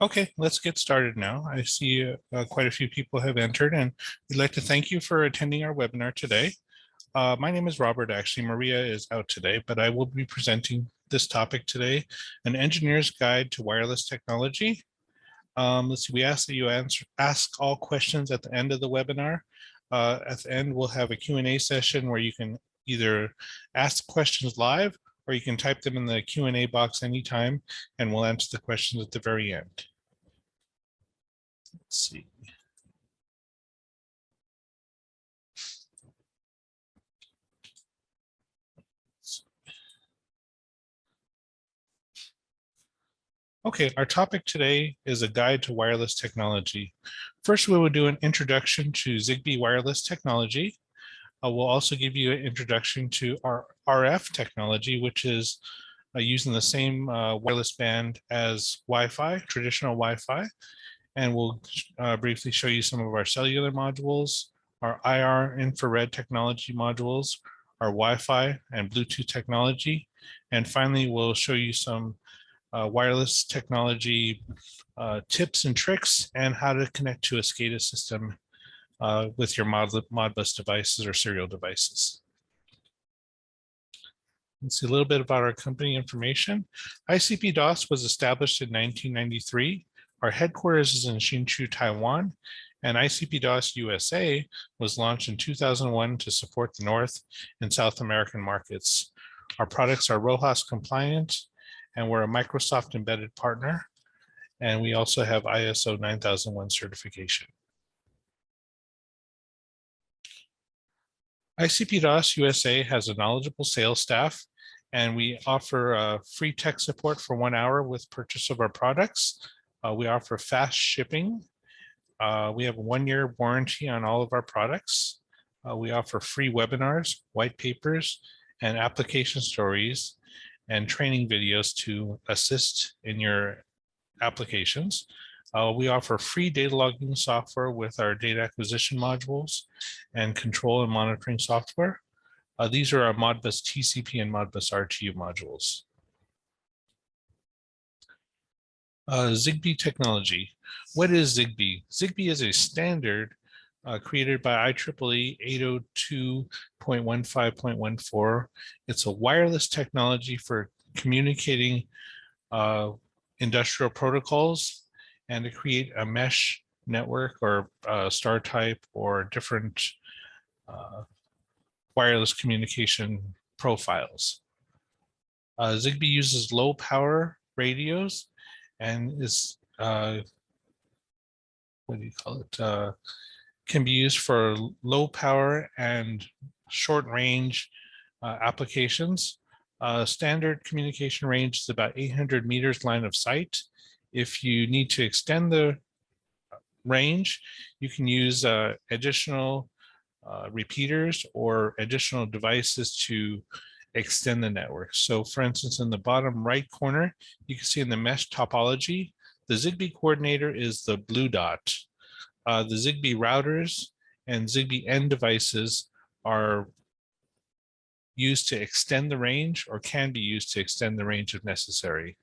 Okay, let's get started now. I see quite a few people have entered, and we'd like to thank you for attending our webinar today. My name is Robert. Actually, Maria is out today, but I will be presenting this topic today, an engineer's guide to wireless technology. Let's see, we ask that you ask all questions at the end of the webinar. At the end, we'll have a Q&A session where you can either ask questions live or you can type them in the Q&A box anytime, and we'll answer the questions at the very end. Let's see. Okay, our topic today is a guide to wireless technology. First, we will do an introduction to Zigbee wireless technology. We'll also give you an introduction to our RF technology, which is using the same wireless band as Wi-Fi, traditional Wi-Fi. And we'll briefly show you some of our cellular modules, our IR infrared technology modules, our Wi-Fi and Bluetooth technology. And finally, we'll show you some wireless technology tips and tricks and how to connect to a SCADA system with your Modbus devices or serial devices. Let's see a little bit about our company information. ICP DAS was established in 1993. Our headquarters is in Hsinchu, Taiwan, and ICP DAS USA was launched in 2001 to support the North and South American markets. Our products are RoHS compliant, and we're a Microsoft embedded partner, and we also have ISO 9001 certification. ICP DAS USA has a knowledgeable sales staff, and we offer free tech support for 1 hour with purchase of our products. We offer fast shipping. We have a 1-year warranty on all of our products. We offer free webinars, white papers, and application stories and training videos to assist in your applications. We offer free data logging software with our data acquisition modules and control and monitoring software. These are our Modbus TCP and Modbus RTU modules. Zigbee technology. What is Zigbee? Zigbee is a standard created by IEEE 802.15.14. It's a wireless technology for communicating industrial protocols and to create a mesh network or star type or different wireless communication profiles. Zigbee uses low power radios and is, can be used for low power and short range applications. Standard communication range is about 800 meters line of sight. If you need to extend the range, you can use additional repeaters or additional devices to extend the network. So for instance, in the bottom right corner, you can see in the mesh topology, the Zigbee coordinator is the blue dot. The Zigbee routers and Zigbee end devices are used to extend the range or can be used to extend the range if necessary.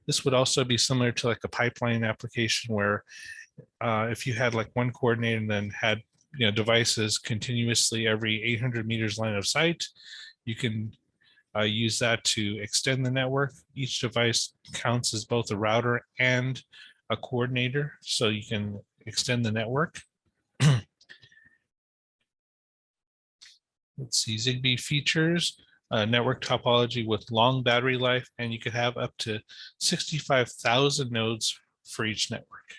This would also be similar to like a pipeline application where if you had like one coordinator and then had devices continuously every 800 meters line of sight, you can use that to extend the network. Each device counts as both a router and a coordinator, so you can extend the network. Let's see, Zigbee features network topology with long battery life, and you could have up to 65,000 nodes for each network.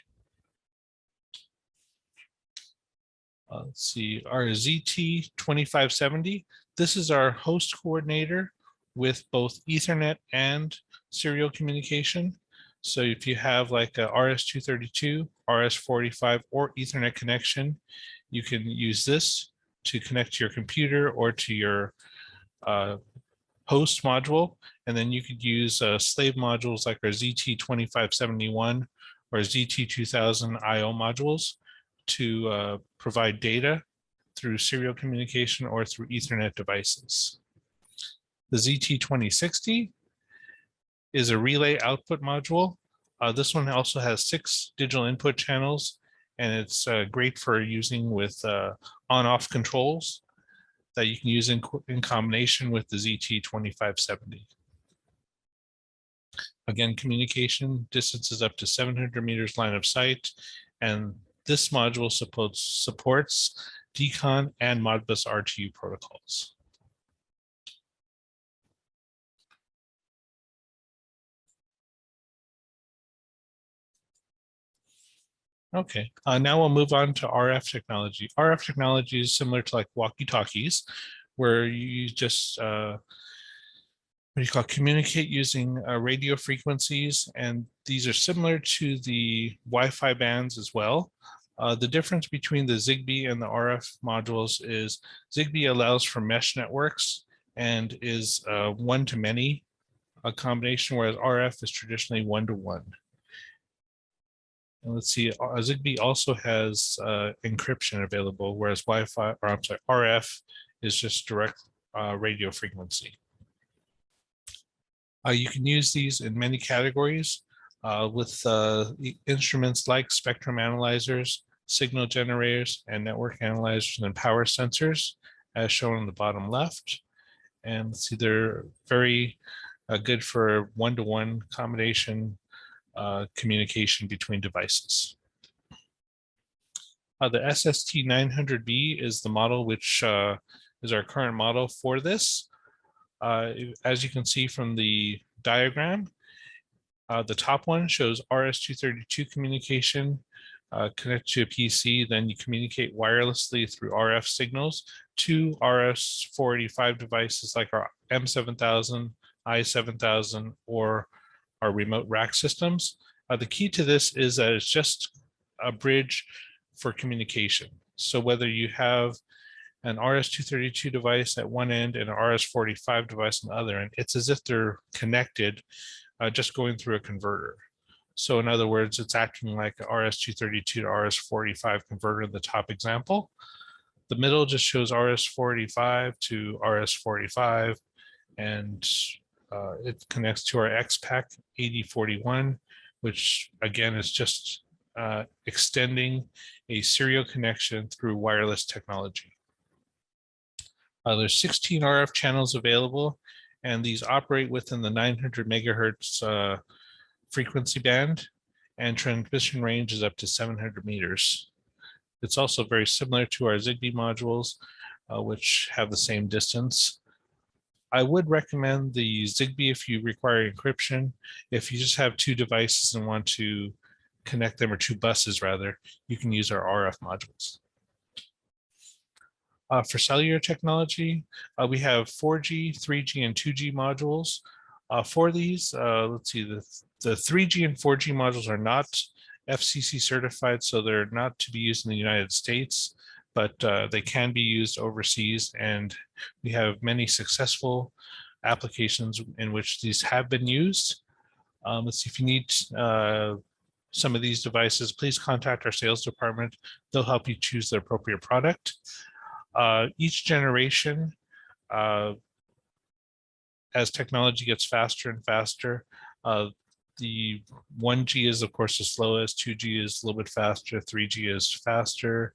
Let's see, our ZT2570. This is our host coordinator with both Ethernet and serial communication. So if you have like a RS-232, RS-485, or Ethernet connection, you can use this to connect to your computer or to your host module. And then you could use slave modules like our ZT2571 or ZT2000 IO modules to provide data through serial communication or through Ethernet devices. The ZT2060 is a relay output module. This one also has 6 digital input channels, and it's great for using with on-off controls that you can use in combination with the ZT2570. Again, communication distances up to 700 meters line of sight, and this module supports DCON and Modbus RTU protocols. Okay, now we'll move on to RF technology. RF technology is similar to like walkie-talkies, where you just communicate using radio frequencies, and these are similar to the Wi-Fi bands as well. The difference between the ZigBee and the RF modules is ZigBee allows for mesh networks and is one-to-many combination, whereas RF is traditionally one-to-one. And let's see, ZigBee also has encryption available, whereas RF is just direct radio frequency. You can use these in many categories with instruments like spectrum analyzers, signal generators, and network analyzers and power sensors, as shown on the bottom left. And let's see, they're very good for one-to-one combination communication between devices. The SST900B is the model which is our current model for this. As you can see from the diagram, the top one shows RS-232 communication connected to a PC. Then you communicate wirelessly through RF signals to RS-485 devices like our M7000, I7000, or our remote rack systems. The key to this is that it's just a bridge for communication. So whether you have an RS-232 device at one end and an RS-485 device on the other end, it's as if they're connected, just going through a converter. So in other words, it's acting like a RS-232 to RS-485 converter in the top example. The middle just shows RS-485 to RS-485, and it connects to our XPAC 8041, which again is just extending a serial connection through wireless technology. There's 16 RF channels available, and these operate within the 900 megahertz frequency band, and transmission range is up to 700 meters. It's also very similar to our Zigbee modules, which have the same distance. I would recommend the ZigBee if you require encryption. If you just have 2 devices and want to connect them, or 2 buses rather, you can use our RF modules. For cellular technology, we have 4G, 3G, and 2G modules. For these, let's see, the 3G and 4G modules are not FCC certified, so they're not to be used in the United States, but they can be used overseas, and we have many successful applications in which these have been used. Let's see, if you need some of these devices, please contact our sales department. They'll help you choose the appropriate product. Each generation, as technology gets faster and faster, the 1G is of course the slowest, 2G is a little bit faster, 3G is faster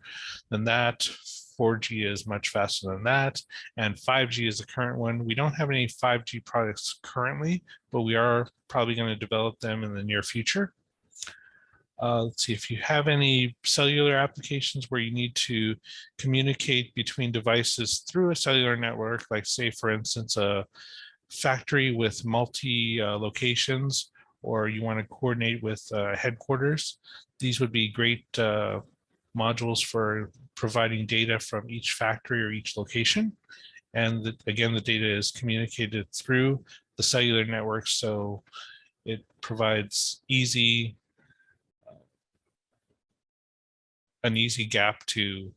than that, 4G is much faster than that, and 5G is the current one. We don't have any 5G products currently, but we are probably going to develop them in the near future. Let's see, if you have any cellular applications where you need to communicate between devices through a cellular network, like say, for instance, a factory with multi locations, or you want to coordinate with headquarters, these would be great modules for providing data from each factory or each location. And again, the data is communicated through the cellular network, so it provides an easy gap to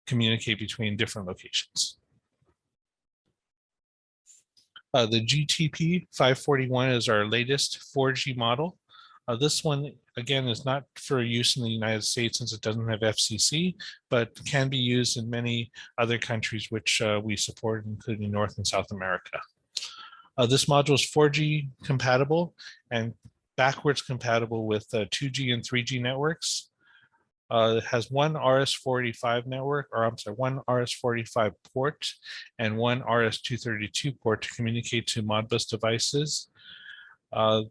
communicate between different locations. The GTP 541 is our latest 4G model. This one, again, is not for use in the United States since it doesn't have FCC, but can be used in many other countries which we support, including North and South America. This module is 4G compatible and backwards compatible with 2G and 3G networks. It has one RS-485 network, or I'm sorry, one RS-485 port and one RS-232 port to communicate to Modbus devices.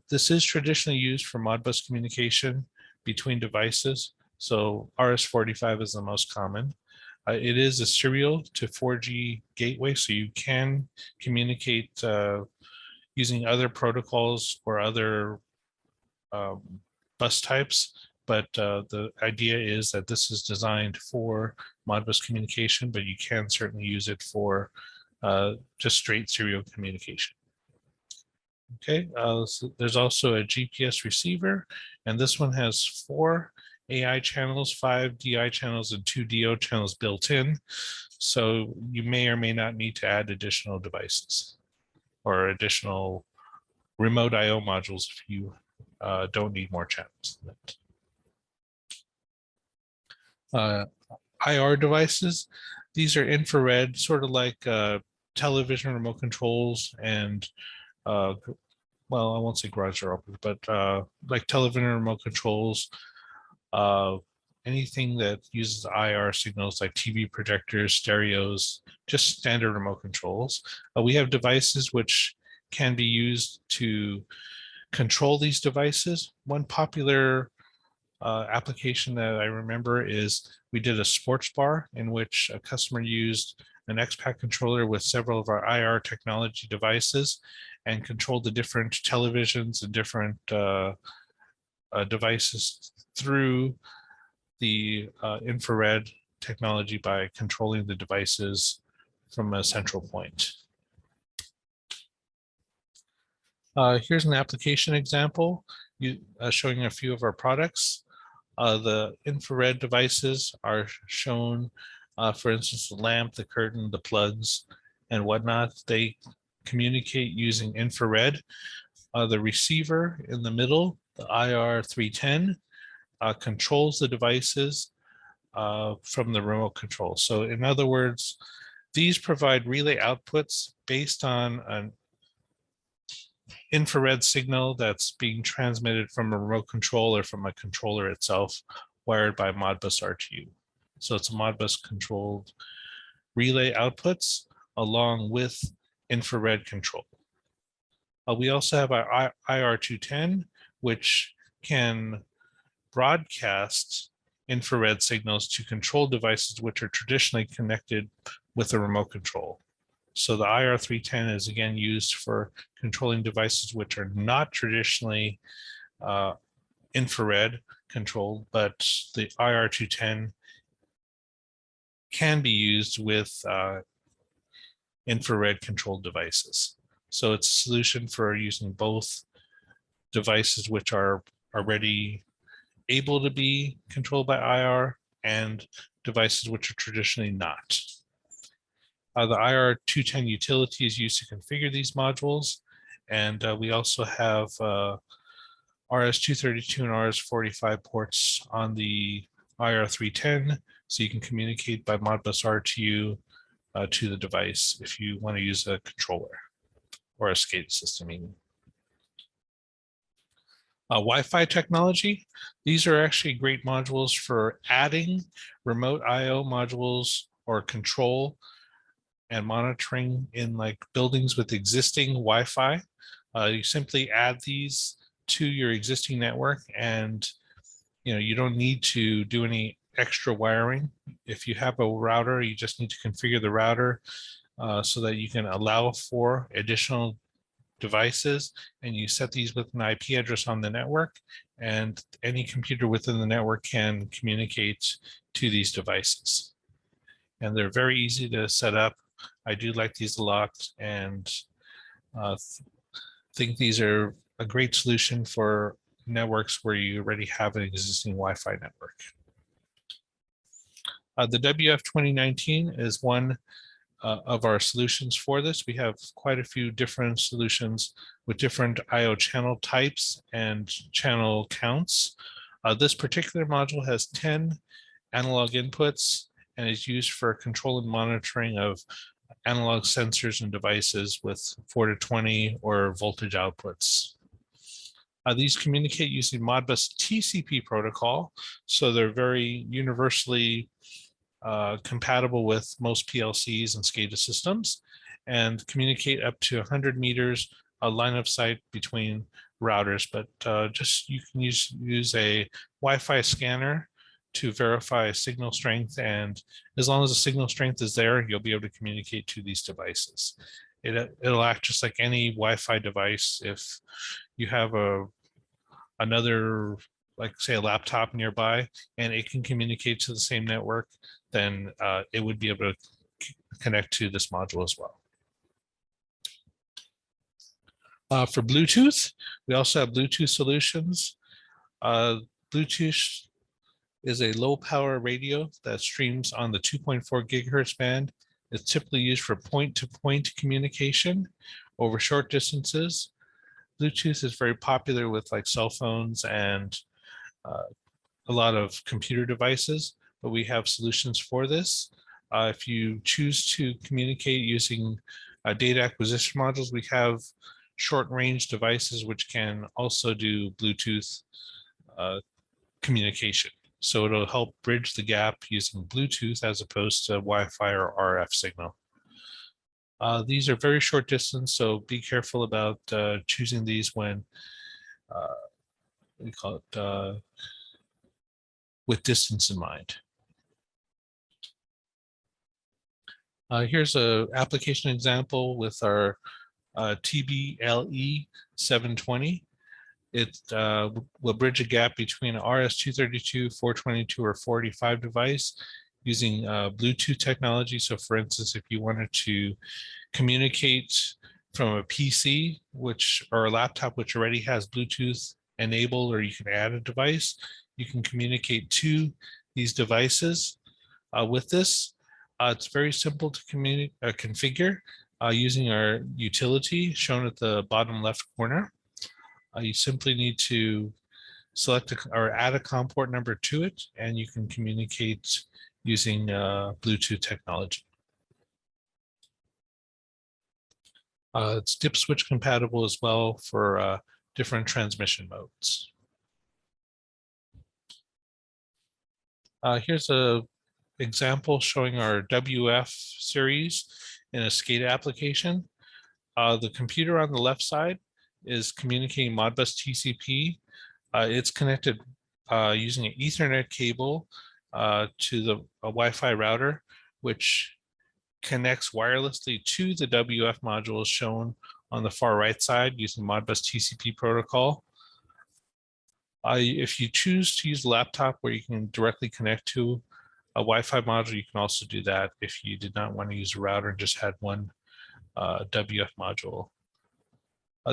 This is traditionally used for Modbus communication between devices. So RS-485 is the most common. It is a serial to 4G gateway, so you can communicate using other protocols or other bus types, but the idea is that this is designed for Modbus communication, but you can certainly use it for just straight serial communication. Okay, so there's also a GPS receiver, and this one has 4 AI channels, 5 DI channels, and 2 DO channels built in. So you may or may not need to add additional devices or additional remote IO modules if you don't need more channels. IR devices, these are infrared, sort of like television remote controls and well, I won't say garage door openers, but like television remote controls, anything that uses IR signals like TV projectors, stereos, just standard remote controls. We have devices which can be used to control these devices. One popular application that I remember is we did a sports bar in which a customer used an XPAC controller with several of our IR technology devices and controlled the different televisions and different devices through the infrared technology by controlling the devices from a central point. Here's an application example showing a few of our products. The infrared devices are shown, for instance, the lamp, the curtain, the plugs, and whatnot. They communicate using infrared. The receiver in the middle, the IR310, controls the devices from the remote control. So in other words, these provide relay outputs based on an infrared signal that's being transmitted from a remote control or from a controller itself wired by Modbus RTU. So it's a Modbus controlled relay outputs along with infrared control. We also have our IR210, which can broadcast infrared signals to control devices which are traditionally connected with a remote control. So the IR310 is again used for controlling devices which are not traditionally infrared controlled, but the IR210 can be used with infrared controlled devices. So it's a solution for using both devices which are already able to be controlled by IR and devices which are traditionally not. The IR210 utility is used to configure these modules, and we also have RS-232 and RS-485 ports on the IR310, so you can communicate by Modbus RTU to the device if you want to use a controller or a SCADA system even. Wi-Fi technology, these are actually great modules for adding remote IO modules or control and monitoring in like buildings with existing Wi-Fi. You simply add these to your existing network, and you don't need to do any extra wiring. If you have a router, you just need to configure the router so that you can allow for additional devices, and you set these with an IP address on the network, and any computer within the network can communicate to these devices. And they're very easy to set up. I do like these a lot, and think these are a great solution for networks where you already have an existing Wi-Fi network. The WF 2019 is one of our solutions for this. We have quite a few different solutions with different IO channel types and channel counts. This particular module has 10 analog inputs and is used for control and monitoring of analog sensors and devices with 4 to 20 or voltage outputs. These communicate using Modbus TCP protocol, so they're very universally compatible with most PLCs and SCADA systems, and communicate up to 100 meters a line of sight between routers. But just you can use a Wi-Fi scanner to verify signal strength, and as long as the signal strength is there, you'll be able to communicate to these devices. It'll act just like any Wi-Fi device. If you have another, like say a laptop nearby, and it can communicate to the same network, then it would be able to connect to this module as well. For Bluetooth, we also have Bluetooth solutions. Bluetooth is a low power radio that streams on the 2.4 gigahertz band. It's typically used for point-to-point communication over short distances. Bluetooth is very popular with like cell phones and a lot of computer devices, but we have solutions for this. If you choose to communicate using data acquisition modules, we have short range devices which can also do Bluetooth communication. So it'll help bridge the gap using Bluetooth as opposed to Wi-Fi or RF signal. These are very short distance, so be careful about choosing these when we call it with distance in mind. Here's an application example with our TB LED 720. It will bridge a gap between an RS-232, 422, or 485 device using Bluetooth technology. So for instance, if you wanted to communicate from a PC or a laptop which already has Bluetooth enabled, or you can add a device, you can communicate to these devices with this. It's very simple to configure using our utility shown at the bottom left corner. You simply need to select or add a COM port number to it, and you can communicate using Bluetooth technology. It's dip switch compatible as well for different transmission modes. Here's an example showing our WF series in a SCADA application. The computer on the left side is communicating Modbus TCP. It's connected using an Ethernet cable to a Wi-Fi router, which connects wirelessly to the WF modules shown on the far right side using Modbus TCP protocol. If you choose to use a laptop where you can directly connect to a Wi-Fi module, you can also do that if you did not want to use a router and just had one WF module.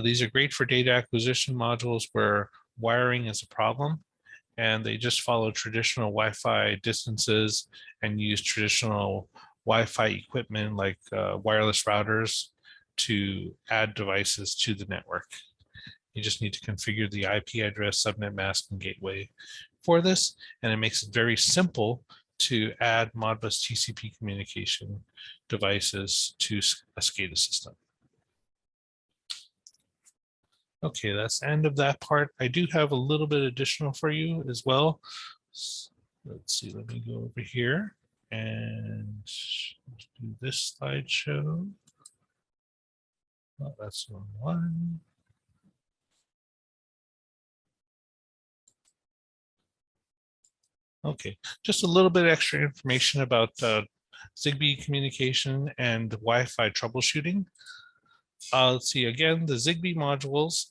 These are great for data acquisition modules where wiring is a problem, and they just follow traditional Wi-Fi distances and use traditional Wi-Fi equipment like wireless routers to add devices to the network. You just need to configure the IP address, subnet mask, and gateway for this, and it makes it very simple to add Modbus TCP communication devices to a SCADA system. Okay, that's the end of that part. I do have a little bit additional for you as well. Let's see, let me go over here and do this slideshow. Oh, that's the wrong one. Okay, just a little bit extra information about Zigbee communication and Wi-Fi troubleshooting. Let's see, again, the Zigbee modules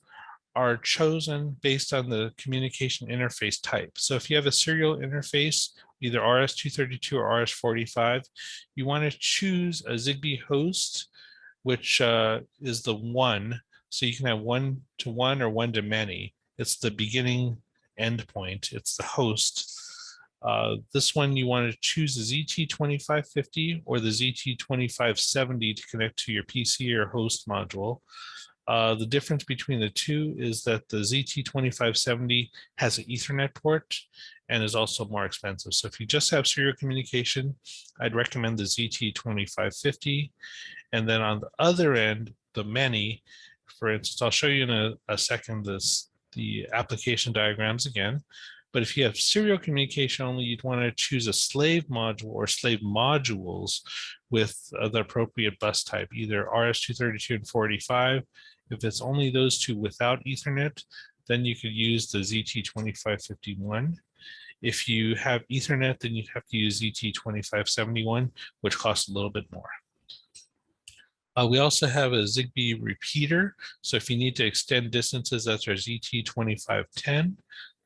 are chosen based on the communication interface type. So if you have a serial interface, either RS-232 or RS-485, you want to choose a Zigbee host, which is the one. So you can have one-to-one or one-to-many. It's the beginning endpoint. It's the host. This one you want to choose the ZT2550 or the ZT2570 to connect to your PC or host module. The difference between the two is that the ZT2570 has an Ethernet port and is also more expensive. So if you just have serial communication, I'd recommend the ZT2550. And then on the other end, the many, for instance, I'll show you in a second this the application diagrams again. But if you have serial communication only, you'd want to choose a slave module or slave modules with the appropriate bus type, either RS-232 and 485. If it's only those two without Ethernet, then you could use the ZT2551. If you have Ethernet, then you'd have to use ZT2571, which costs a little bit more. We also have a ZigBee repeater. So if you need to extend distances, that's our ZT2510.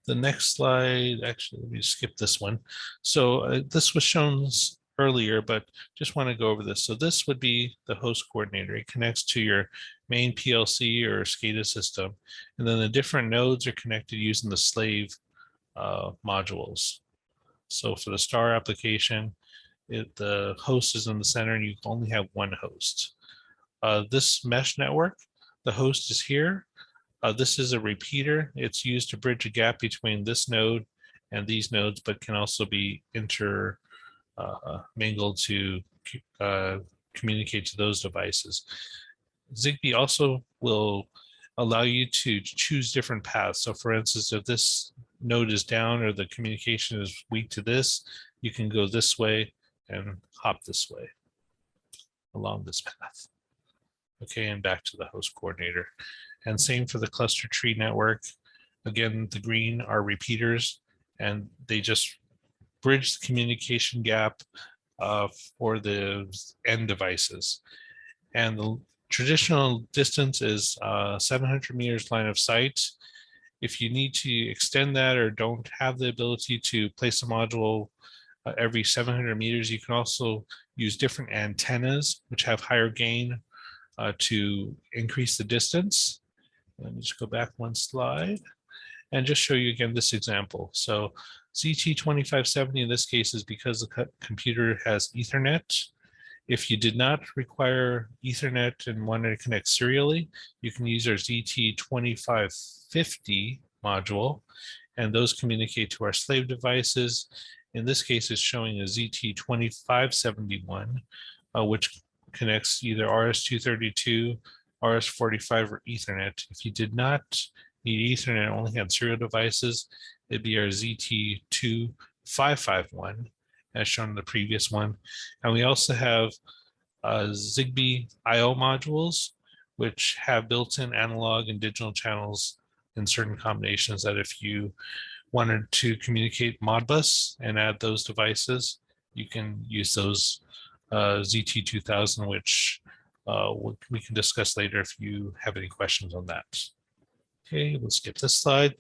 The next slide, actually, let me skip this one. So this was shown earlier, but just want to go over this. So this would be the host coordinator. It connects to your main PLC or SCADA system. And then the different nodes are connected using the slave modules. So for the star application, the host is in the center and you only have one host. This mesh network, the host is here. This is a repeater. It's used to bridge a gap between this node and these nodes, but can also be intermingled to communicate to those devices. ZigBee also will allow you to choose different paths. So for instance, if this node is down or the communication is weak to this, you can go this way and hop this way along this path. Okay, and back to the host coordinator. And same for the cluster tree network. Again, the green are repeaters, and they just bridge the communication gap for the end devices. And the traditional distance is 700 meters line of sight. If you need to extend that or don't have the ability to place a module every 700 meters, you can also use different antennas, which have higher gain to increase the distance. Let me just go back one slide and just show you again this example. So ZT2570 in this case is because the computer has Ethernet. If you did not require Ethernet and wanted to connect serially, you can use our ZT2550 module, and those communicate to our slave devices. In this case, it's showing a ZT2571, which connects either RS-232, RS-45, or Ethernet. If you did not need Ethernet, only had serial devices, it'd be our ZT2551, as shown in the previous one. And we also have Zigbee I/O modules, which have built-in analog and digital channels in certain combinations that if you wanted to communicate Modbus and add those devices, you can use those ZT2000, which we can discuss later if you have any questions on that. Okay, we'll skip this slide.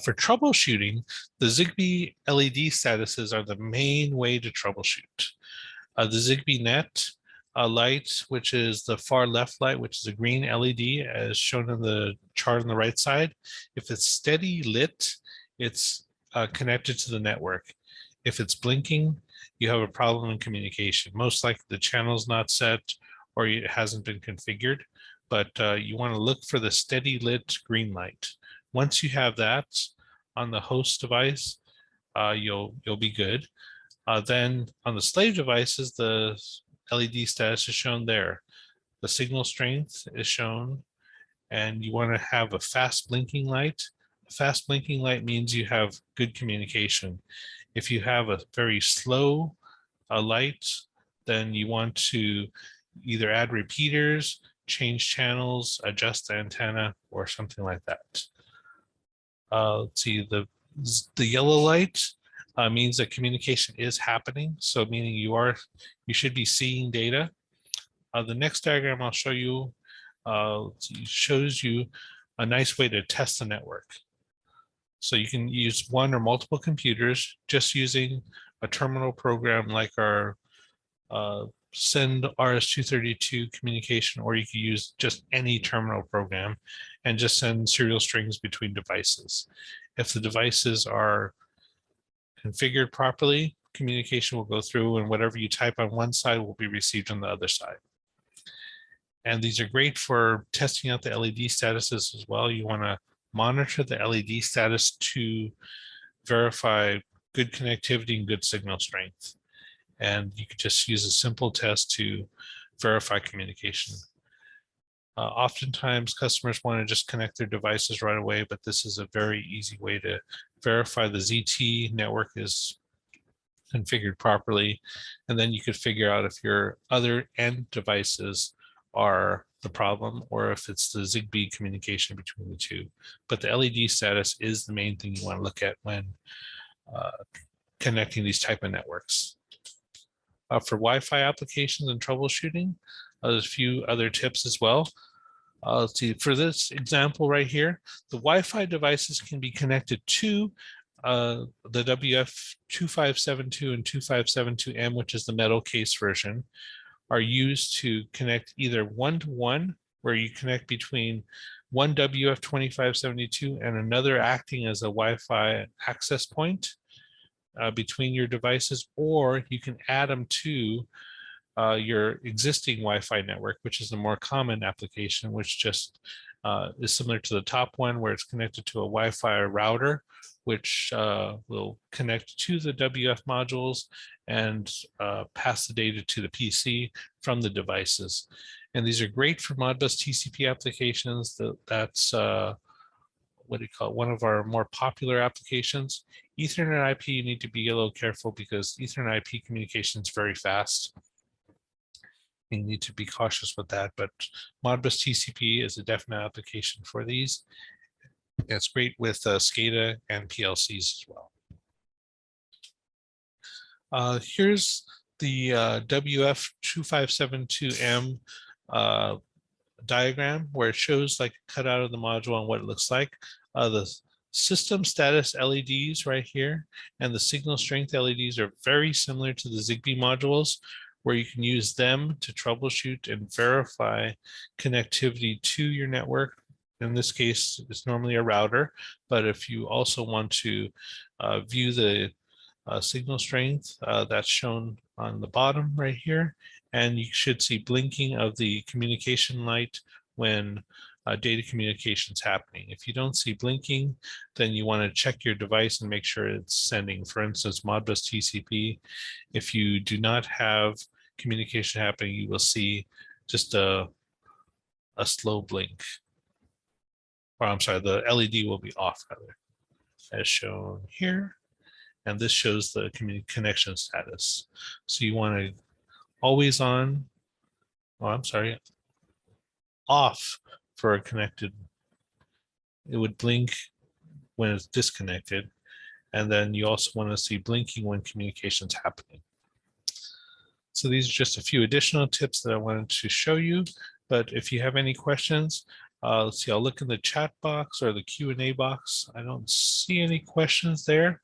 For troubleshooting, the Zigbee LED statuses are the main way to troubleshoot. The Zigbee net light, which is the far left light, which is a green LED as shown in the chart on the right side. If it's steady lit, it's connected to the network. If it's blinking, you have a problem in communication. Most likely the channel's not set or it hasn't been configured, but you want to look for the steady lit green light. Once you have that on the host device, you'll be good. Then on the slave devices, the LED status is shown there. The signal strength is shown, and you want to have a fast blinking light. A fast blinking light means you have good communication. If you have a very slow light, then you want to either add repeaters, change channels, adjust the antenna, or something like that. Let's see, the yellow light means that communication is happening. So meaning you should be seeing data. The next diagram I'll show you shows you a nice way to test the network. So you can use one or multiple computers just using a terminal program like our send RS-232 communication, or you can use just any terminal program and just send serial strings between devices. If the devices are configured properly, communication will go through, and whatever you type on one side will be received on the other side. And these are great for testing out the LED statuses as well. You want to monitor the LED status to verify good connectivity and good signal strength. And you could just use a simple test to verify communication. Oftentimes customers want to just connect their devices right away, but this is a very easy way to verify the ZT network is configured properly. And then you could figure out if your other end devices are the problem or if it's the ZigBee communication between the two. But the LED status is the main thing you want to look at when connecting these type of networks. For Wi-Fi applications and troubleshooting, there's a few other tips as well. Let's see, for this example right here, the Wi-Fi devices can be connected to the WF2572 and 2572M, which is the metal case version, are used to connect either one-to-one, where you connect between one WF2572 and another acting as a Wi-Fi access point between your devices, or you can add them to your existing Wi-Fi network, which is a more common application, which just is similar to the top one, where it's connected to a Wi-Fi router, which will connect to the WF modules and pass the data to the PC from the devices. And these are great for Modbus TCP applications. That's what do you call it? One of our more popular applications. Ethernet IP, you need to be a little careful because Ethernet IP communication is very fast. You need to be cautious with that, but Modbus TCP is a definite application for these. It's great with SCADA and PLCs as well. Here's the WF2572M diagram where it shows like a cutout of the module and what it looks like. The system status LEDs right here and the signal strength LEDs are very similar to the Zigbee modules, where you can use them to troubleshoot and verify connectivity to your network. In this case, it's normally a router, but if you also want to view the signal strength, that's shown on the bottom right here, and you should see blinking of the communication light when data communication is happening. If you don't see blinking, then you want to check your device and make sure it's sending. For instance, Modbus TCP, if you do not have communication happening, you will see just a slow blink. Or I'm sorry, the LED will be off rather, as shown here. And this shows the connection status. So you want to always on, oh, I'm sorry, off for a connected. It would blink when it's disconnected. And then you also want to see blinking when communication's happening. So these are just a few additional tips that I wanted to show you. But if you have any questions, let's see, I'll look in the chat box or the Q&A box. I don't see any questions there.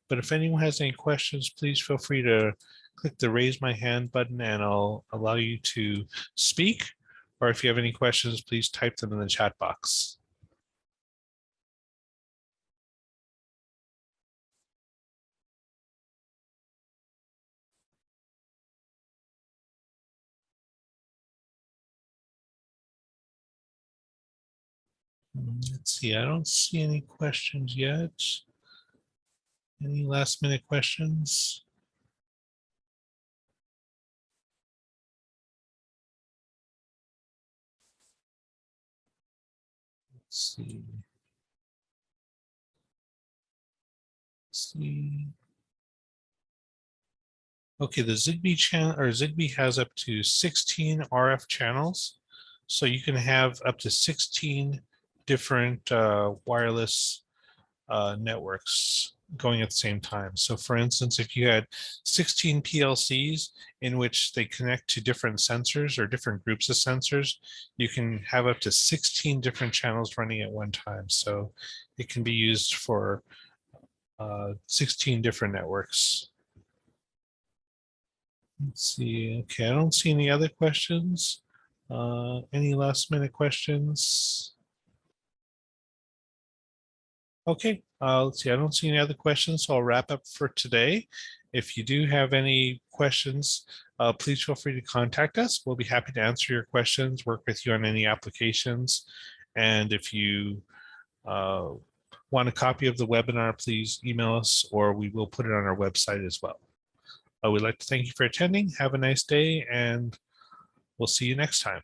But if anyone has any questions, please feel free to click the raise my hand button and I'll allow you to speak. Or if you have any questions, please type them in the chat box. Let's see, I don't see any questions yet. Any last minute questions? Let's see. Okay, the Zigbee channel or Zigbee has up to 16 RF channels. So you can have up to 16 different wireless networks going at the same time. So for instance, if you had 16 PLCs in which they connect to different sensors or different groups of sensors, you can have up to 16 different channels running at one time. So it can be used for 16 different networks. Let's see. Okay, I don't see any other questions. Any last minute questions? Okay, let's see. I don't see any other questions, so I'll wrap up for today. If you do have any questions, please feel free to contact us. We'll be happy to answer your questions, work with you on any applications. And if you want a copy of the webinar, please email us or we will put it on our website as well. We'd like to thank you for attending. Have a nice day and we'll see you next time.